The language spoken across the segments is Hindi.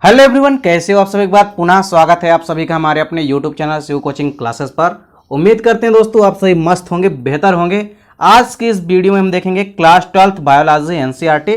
हेलो एवरीवन, कैसे हो आप सभी। एक बार पुनः स्वागत है आप सभी का हमारे अपने YouTube channel Shiv coaching classes पर। उम्मीद करते हैं दोस्तों आप सभी मस्त होंगे, बेहतर होंगे। आज की इस वीडियो में हम देखेंगे class 12th biology NCERT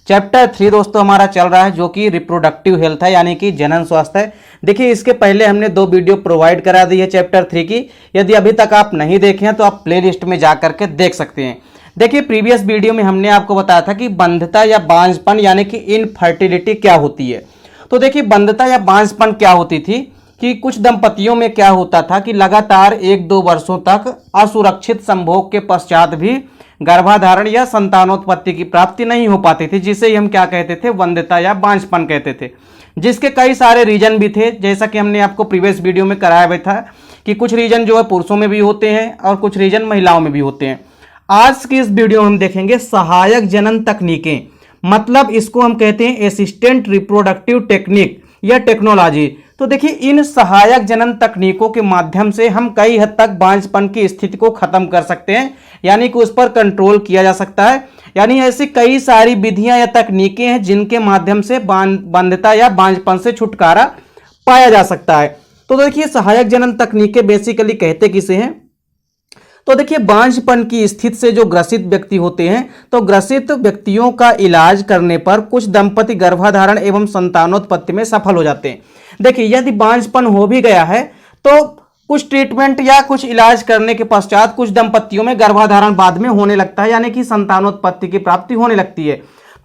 chapter 3 दोस्तों हमारा चल रहा है, जो कि रिप्रोडक्टिव हेल्थ है, यानी कि जनन स्वास्थ्य है। देखिए, इसके पहले हमने 2 वीडियो प्रोवाइड करा दी है चैप्टर 3 की। यदि अभी तक आप नहीं देखे हैं तो आप प्ले लिस्ट में जा करके देख सकते हैं। देखिए, प्रीवियस वीडियो में हमने आपको बताया था कि बंधता या बांझपन यानी कि इनफर्टिलिटी क्या होती है। तो देखिए, बंधता या बांझपन क्या होती थी कि कुछ दंपतियों में क्या होता था कि लगातार 1-2 वर्षों तक असुरक्षित संभोग के पश्चात भी गर्भाधारण या संतानोत्पत्ति की प्राप्ति नहीं हो पाती थी, जिसे हम क्या कहते थे, बंधता या बांझपन कहते थे। जिसके कई सारे रीजन भी थे, जैसा कि हमने आपको प्रीवियस वीडियो में कराया हुआ था कि कुछ रीजन जो है पुरुषों में भी होते हैं और कुछ रीजन महिलाओं में भी होते हैं। आज की इस वीडियो में हम देखेंगे सहायक जनन तकनीकें, मतलब इसको हम कहते हैं असिस्टेंट रिप्रोडक्टिव टेक्निक या टेक्नोलॉजी। तो देखिए, इन सहायक जनन तकनीकों के माध्यम से हम कई हद तक बांझपन की स्थिति को खत्म कर सकते हैं, यानी कि उस पर कंट्रोल किया जा सकता है। यानी ऐसी कई सारी विधियां या तकनीकें हैं जिनके माध्यम से बंधता या बांझपन से छुटकारा पाया जा सकता है। तो देखिए, सहायक जनन तकनीकें बेसिकली कहते किसे हैं। तो देखिए, बांझपन की स्थिति से जो ग्रसित व्यक्ति होते हैं, तो ग्रसित व्यक्तियों का इलाज करने पर कुछ दंपति गर्भाधारण एवं संतानोत्पत्ति में सफल हो जाते हैं। देखिए, यदि बांझपन हो भी गया है तो कुछ ट्रीटमेंट या कुछ इलाज करने के पश्चात कुछ दंपतियों में गर्भाधारण बाद में होने लगता है, यानी कि संतानोत्पत्ति की प्राप्ति होने लगती है।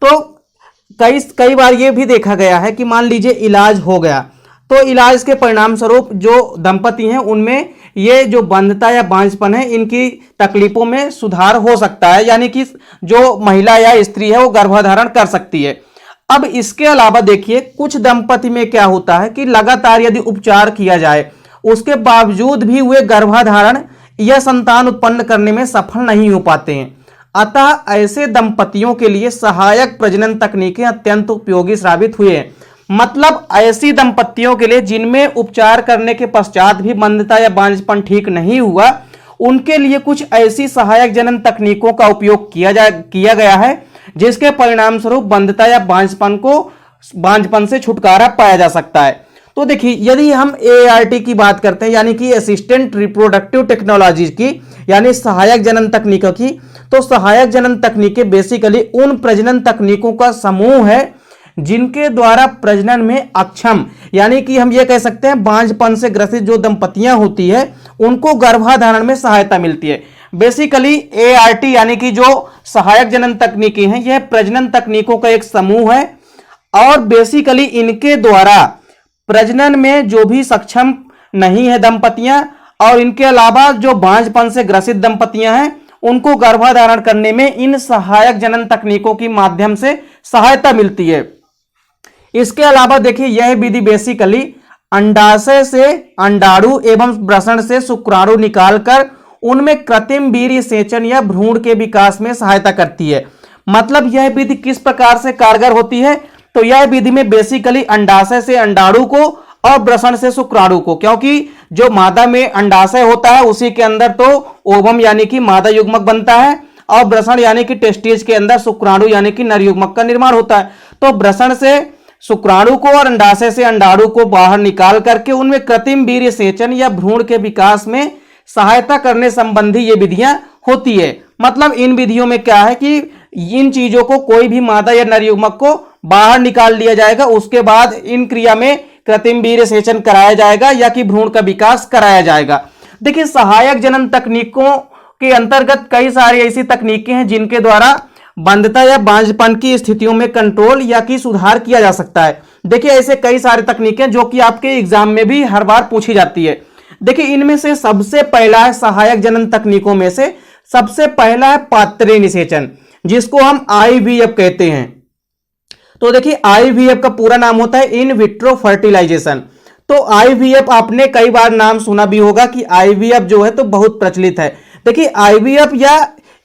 तो कई बार ये भी देखा गया है कि मान लीजिए इलाज हो गया, तो इलाज के परिणाम स्वरूप जो दंपति हैं उनमें ये जो बंधता या बांझपन है, इनकी तकलीफों में सुधार हो सकता है, यानी कि जो महिला या स्त्री है वो गर्भाधारण कर सकती है। अब इसके अलावा देखिए, कुछ दंपति में क्या होता है कि लगातार यदि उपचार किया जाए उसके बावजूद भी वे गर्भाधारण या संतान उत्पन्न करने में सफल नहीं हो पाते हैं। अतः ऐसे दंपतियों के लिए सहायक प्रजनन तकनीकें अत्यंत उपयोगी साबित हुए हैं। मतलब ऐसी दंपतियों के लिए जिनमें उपचार करने के पश्चात भी बंधता या बांझपन ठीक नहीं हुआ, उनके लिए कुछ ऐसी सहायक जनन तकनीकों का उपयोग किया गया है, जिसके परिणाम स्वरूप बंधता या बांझपन से छुटकारा पाया जा सकता है। तो देखिए, यदि हम ART की बात करते हैं, यानी कि असिस्टेंट रिप्रोडक्टिव टेक्नोलॉजी की, यानी सहायक जनन तकनीकों की, तो सहायक जनन तकनीकें बेसिकली उन प्रजनन तकनीकों का समूह है जिनके द्वारा प्रजनन में अक्षम, यानी कि हम ये कह सकते हैं बांझपन से ग्रसित जो दंपतियां होती है उनको गर्भाधारण में सहायता मिलती है। बेसिकली ART यानी कि जो सहायक जनन तकनीकें हैं, यह प्रजनन तकनीकों का एक समूह है और बेसिकली इनके द्वारा प्रजनन में जो भी सक्षम नहीं है दंपतियां, और इनके अलावा जो बांझपन से ग्रसित दंपतियां हैं उनको गर्भाधारण करने में इन सहायक जनन तकनीकों के माध्यम से सहायता मिलती है। इसके अलावा देखिए, यह विधि बेसिकली अंडाशय से अंडाणु एवं वृषण से शुक्राणु निकालकर उनमें कृत्रिम वीर्य सेचन या भ्रूण के विकास में सहायता करती है। मतलब यह विधि किस प्रकार से कारगर होती है, तो यह विधि में बेसिकली अंडाशय से अंडाणु को और वृषण से शुक्राणु को, क्योंकि जो मादा में अंडाशय होता है उसी के अंदर तो ओवम यानी कि मादा युग्मक बनता है, और वृषण यानी कि टेस्टिज के अंदर शुक्राणु यानी कि नर युग्मक का निर्माण होता है। तो वृषण से शुक्राणु को और अंडाशय से अंडाणु को बाहर निकाल करके उनमें कृत्रिम वीर्य सेचन या भ्रूण के विकास में सहायता करने संबंधी ये विधियां होती है। मतलब इन विधियों में क्या है कि इन चीजों को कोई भी मादा या नर युग्मक को बाहर निकाल लिया जाएगा, उसके बाद इन क्रिया में कृत्रिम वीर्य सेचन कराया जाएगा या कि भ्रूण का विकास कराया जाएगा। देखिए, सहायक जनन तकनीकों के अंतर्गत कई सारी ऐसी तकनीकें हैं जिनके द्वारा बंधता या बांझपन की स्थितियों में कंट्रोल या कि सुधार किया जा सकता है। देखिए, ऐसे कई सारी तकनीकें जो कि आपके एग्जाम में भी हर बार पूछी जाती है। देखिए, इनमें से सबसे पहला है, सहायक जनन तकनीकों में से सबसे पहला है पात्रे निषेचन, जिसको हम IVF कहते हैं। तो देखिए, IVF का पूरा नाम होता है इन विट्रो फर्टिलाइजेशन। तो IVF आपने कई बार नाम सुना भी होगा कि IVF जो है तो बहुत प्रचलित है। देखिए, IVF या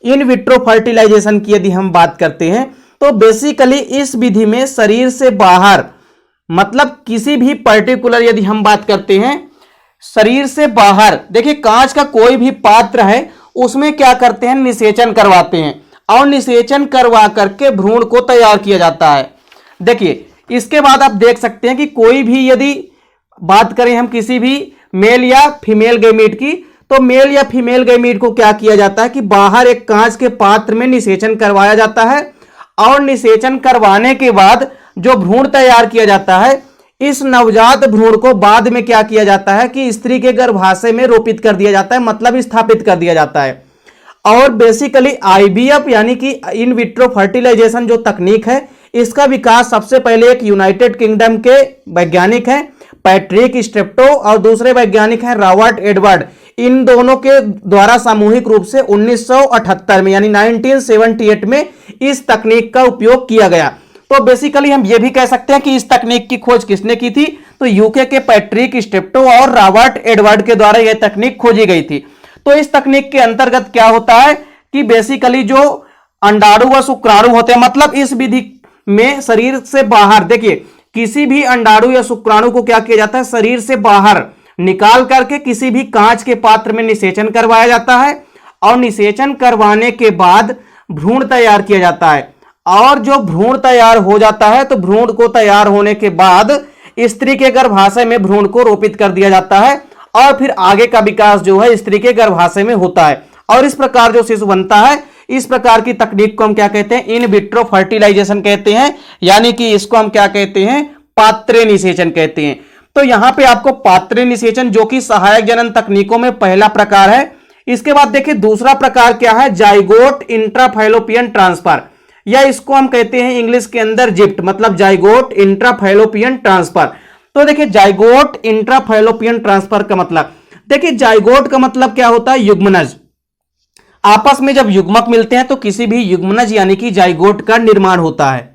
इन विट्रो फर्टिलाइजेशन की यदि हम बात करते हैं तो बेसिकली इस विधि में शरीर से बाहर, मतलब किसी भी पर्टिकुलर यदि हम बात करते हैं शरीर से बाहर, देखिए कांच का कोई भी पात्र है उसमें क्या करते हैं, निषेचन करवाते हैं और निषेचन करवा करके भ्रूण को तैयार किया जाता है। देखिए, इसके बाद आप देख सकते हैं कि कोई भी यदि बात करें हम किसी भी मेल या फीमेल गैमीट की, तो मेल या फीमेल गैमीट को क्या किया जाता है कि बाहर एक कांच के पात्र में निषेचन करवाया जाता है और निषेचन करवाने के बाद जो भ्रूण तैयार किया जाता है, इस नवजात भ्रूण को बाद में क्या किया जाता है कि स्त्री के गर्भाशय में रोपित कर दिया जाता है, मतलब स्थापित कर दिया जाता है। और बेसिकली आईवीएफ यानी कि इन विट्रो फर्टिलाइजेशन जो तकनीक है, इसका विकास सबसे पहले एक यूनाइटेड किंगडम के वैज्ञानिक हैं पैट्रिक स्ट्रेप्टो और दूसरे वैज्ञानिक हैं रॉबर्ट एडवर्ड। इन दोनों के द्वारा सामूहिक रूप से 1978 में यानी 1978 में इस तकनीक का उपयोग किया गया। तो बेसिकली हम ये भी कह सकते हैं कि इस तकनीक की खोज किसने की थी, तो यूके के पैट्रिक स्ट्रेप्टो और रॉबर्ट एडवर्ड के द्वारा यह तकनीक खोजी गई थी। तो इस तकनीक के अंतर्गत क्या होता है कि बेसिकली जो अंडाणु व शुक्राणु होते हैं, मतलब इस विधि में शरीर से बाहर, देखिए किसी भी अंडाणु या शुक्राणु को क्या किया जाता है, शरीर से बाहर निकाल करके किसी भी कांच के पात्र में निषेचन करवाया जाता है और निषेचन करवाने के बाद भ्रूण तैयार किया जाता है। और जो भ्रूण तैयार हो जाता है तो भ्रूण को तैयार होने के बाद स्त्री के गर्भाशय में भ्रूण को रोपित कर दिया जाता है और फिर आगे का विकास जो है स्त्री के गर्भाशय में होता है और इस प्रकार जो शिशु बनता है, इस प्रकार की तकनीक को हम क्या कहते हैं, इन विट्रो फर्टिलाइजेशन कहते हैं, यानी कि इसको हम क्या कहते हैं, पात्रे निषेचन कहते हैं। तो यहां पे आपको पात्रे निषेचन जो कि सहायक जनन तकनीकों में पहला प्रकार है। इसके बाद देखिए दूसरा प्रकार क्या है, जाइगोट इंट्राफैलोपियन ट्रांसफर, या इसको हम कहते हैं इंग्लिश के अंदर जिप्ट, मतलब जाइगोट इंट्राफैलोपियन ट्रांसफर। तो देखिए जाइगोट इंट्राफैलोपियन ट्रांसफर का मतलब, देखिए जाइगोट का मतलब क्या होता है, युग्मनज। आपस में जब युग्मक मिलते हैं तो किसी भी युग्मनज यानी कि जाइगोट का निर्माण होता है।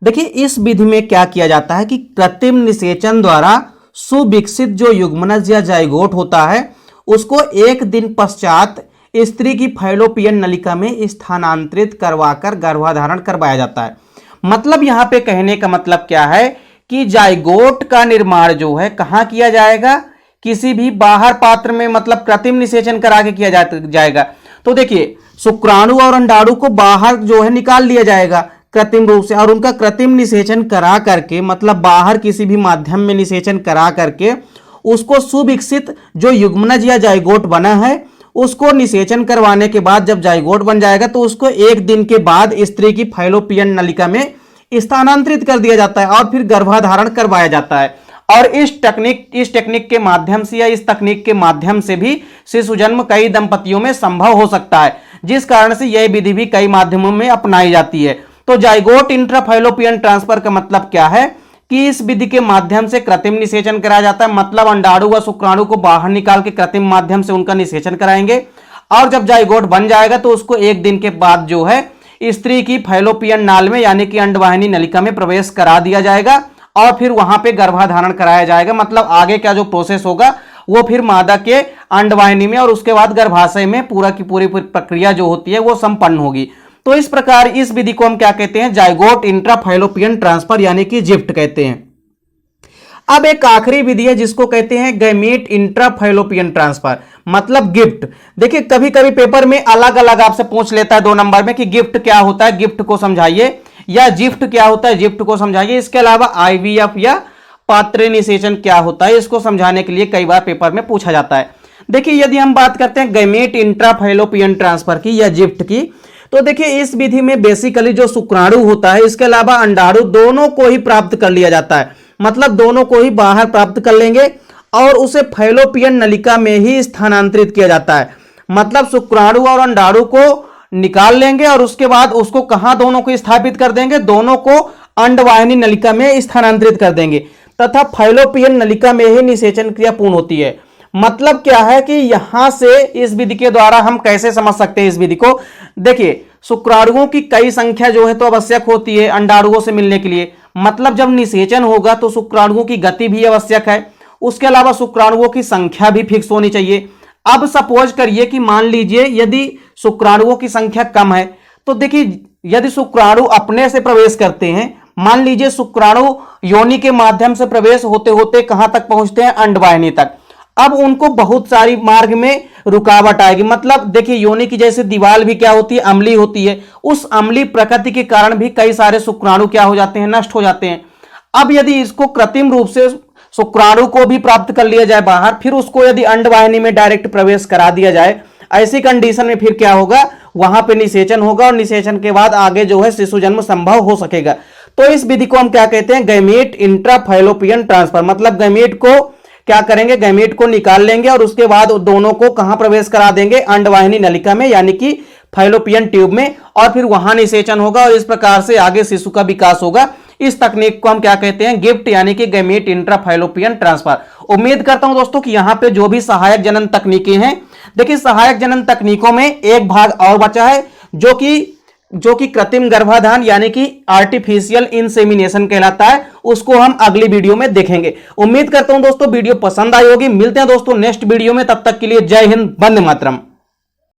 देखिए इस विधि में क्या किया जाता है कि कृत्रिम निषेचन द्वारा सुविकसित जो युग्मनज या जाइगोट होता है उसको एक दिन पश्चात स्त्री की फैलोपियन नलिका में स्थानांतरित करवाकर गर्भाधारण करवाया जाता है। मतलब यहां पे कहने का मतलब क्या है कि जाइगोट का निर्माण जो है कहां किया जाएगा, किसी भी बाहर पात्र में, मतलब कृत्रिम निषेचन करा के किया जाएगा। तो देखिए शुक्राणु और अंडाणु को बाहर जो है निकाल लिया जाएगा कृत्रिम रूप से और उनका कृत्रिम निषेचन करा करके, मतलब बाहर किसी भी माध्यम में निषेचन करा करके उसको सुविकसित जो युग्मनज या जाइगोट बना है उसको निषेचन करवाने के बाद जब जाइगोट बन जाएगा तो उसको एक दिन के बाद स्त्री की फैलोपियन नलिका में स्थानांतरित कर दिया जाता है और फिर गर्भाधारण करवाया जाता है। और इस टेक्निक के माध्यम से या इस तकनीक के माध्यम से भी शिशु जन्म कई दंपतियों में संभव हो सकता है, जिस कारण से यह विधि भी कई माध्यमों में अपनाई जाती है। तो जाइगोट इंट्राफैलोपियन ट्रांसफर का मतलब क्या है कि इस विधि के माध्यम से कृत्रिम निषेचन कराया जाता है, मतलब अंडाणु व शुक्राणु को बाहर निकाल के कृत्रिम माध्यम से उनका निषेचन कराएंगे और जब जाइगोट बन जाएगा तो उसको एक दिन के बाद जो है स्त्री की फैलोपियन नाल में यानी कि अंडवाहिनी नलिका में प्रवेश करा दिया जाएगा और फिर वहां पे गर्भाधारण कराया जाएगा। मतलब आगे क्या जो प्रोसेस होगा वो फिर मादा के अंडवाहिनी में और उसके बाद गर्भाशय में पूरा की पूरी प्रक्रिया जो होती है वो संपन्न होगी। तो इस प्रकार इस विधि को हम क्या कहते हैं, जाइगोट इंट्राफैलोपियन ट्रांसफर यानी कि जिप्ट कहते हैं। अब एक आखिरी विधि है जिसको कहते हैं गैमीट इंट्राफैलोपियन ट्रांसफर, मतलब गिफ्ट। देखिए कभी कभी पेपर में अलग अलग आपसे पूछ लेता है 2 नंबर में कि गिफ्ट क्या होता है, गिफ्ट को समझाइए, या जिफ्ट क्या होता है, जिफ्ट को समझाइए। इसके अलावा आईवीएफ या पात्रे निषेचन क्या होता है, इसको समझाने के लिए कई बार पेपर में पूछा जाता है। देखिए यदि हम बात करते हैं गैमीट इंट्राफैलोपियन ट्रांसफर की या जिफ्ट की, तो देखिए इस विधि में बेसिकली जो शुक्राणु होता है इसके अलावा अंडाणु दोनों को ही प्राप्त कर लिया जाता है, मतलब दोनों को ही बाहर प्राप्त कर लेंगे और उसे फैलोपियन नलिका में ही स्थानांतरित किया जाता है। मतलब शुक्राणु और अंडाणु को निकाल लेंगे और उसके बाद उसको कहां दोनों को स्थापित कर देंगे, दोनों को अंडवाहिनी नलिका में स्थानांतरित कर देंगे तथा फैलोपियन नलिका में ही निषेचन क्रिया पूर्ण होती है। मतलब क्या है कि यहां से इस विधि के द्वारा हम कैसे समझ सकते हैं इस विधि को, देखिए शुक्राणुओं की कई संख्या जो है तो आवश्यक होती है अंडाणुओं से मिलने के लिए, मतलब जब निषेचन होगा तो शुक्राणुओं की गति भी आवश्यक है, उसके अलावा शुक्राणुओं की संख्या भी फिक्स होनी चाहिए। अब सपोज करिए कि मान लीजिए यदि शुक्राणुओं की संख्या कम है, तो देखिए यदि शुक्राणु अपने से प्रवेश करते हैं, मान लीजिए शुक्राणु योनि के माध्यम से प्रवेश होते होते कहां तक पहुंचते हैं, अंडवाहिनी तक, अब उनको बहुत सारी मार्ग में रुकावट आएगी। मतलब देखिए योनि की जैसे दीवार भी क्या होती है, अम्लीय होती है। उस अम्लीय प्रकृति के कारण भी कई सारे शुक्राणु क्या हो जाते हैं, नष्ट हो जाते हैं। अब यदि इसको कृत्रिम रूप से शुक्राणु को भी प्राप्त कर लिया जाए बाहर, फिर उसको यदि अंडवाहिनी में डायरेक्ट प्रवेश करा दिया जाए, ऐसी कंडीशन में फिर क्या होगा, वहां पे निषेचन होगा, और निषेचन के बाद आगे जो है शिशु जन्म संभव हो सकेगा। तो इस विधि को हम क्या कहते हैं, गैमेट इंट्राफैलोपियन ट्रांसफर। मतलब गैमेट को क्या करेंगे, गैमेट को निकाल लेंगे और उसके बाद दोनों को कहां प्रवेश करा देंगे, अंडवाहिनी नलिका में, यानी कि फैलोपियन ट्यूब में, और फिर वहां निषेचन होगा और इस प्रकार से आगे शिशु का विकास होगा। इस तकनीक को हम क्या कहते हैं, गिफ्ट यानी कि गैमेट इंट्राफैलोपियन ट्रांसफर। उम्मीद करता हूं दोस्तों कि यहां पे जो भी सहायक जनन तकनीकें हैं, देखिए सहायक जनन तकनीकों में एक भाग और बचा है जो कि कृत्रिम गर्भाधान यानी कि आर्टिफिशियल इंसेमिनेशन कहलाता है। उसको हम अगली वीडियो में देखेंगे। उम्मीद करता हूं दोस्तों वीडियो पसंद आई होगी। मिलते हैं दोस्तों नेक्स्ट वीडियो में, तब तक के लिए जय हिंद, वंदे मातरम।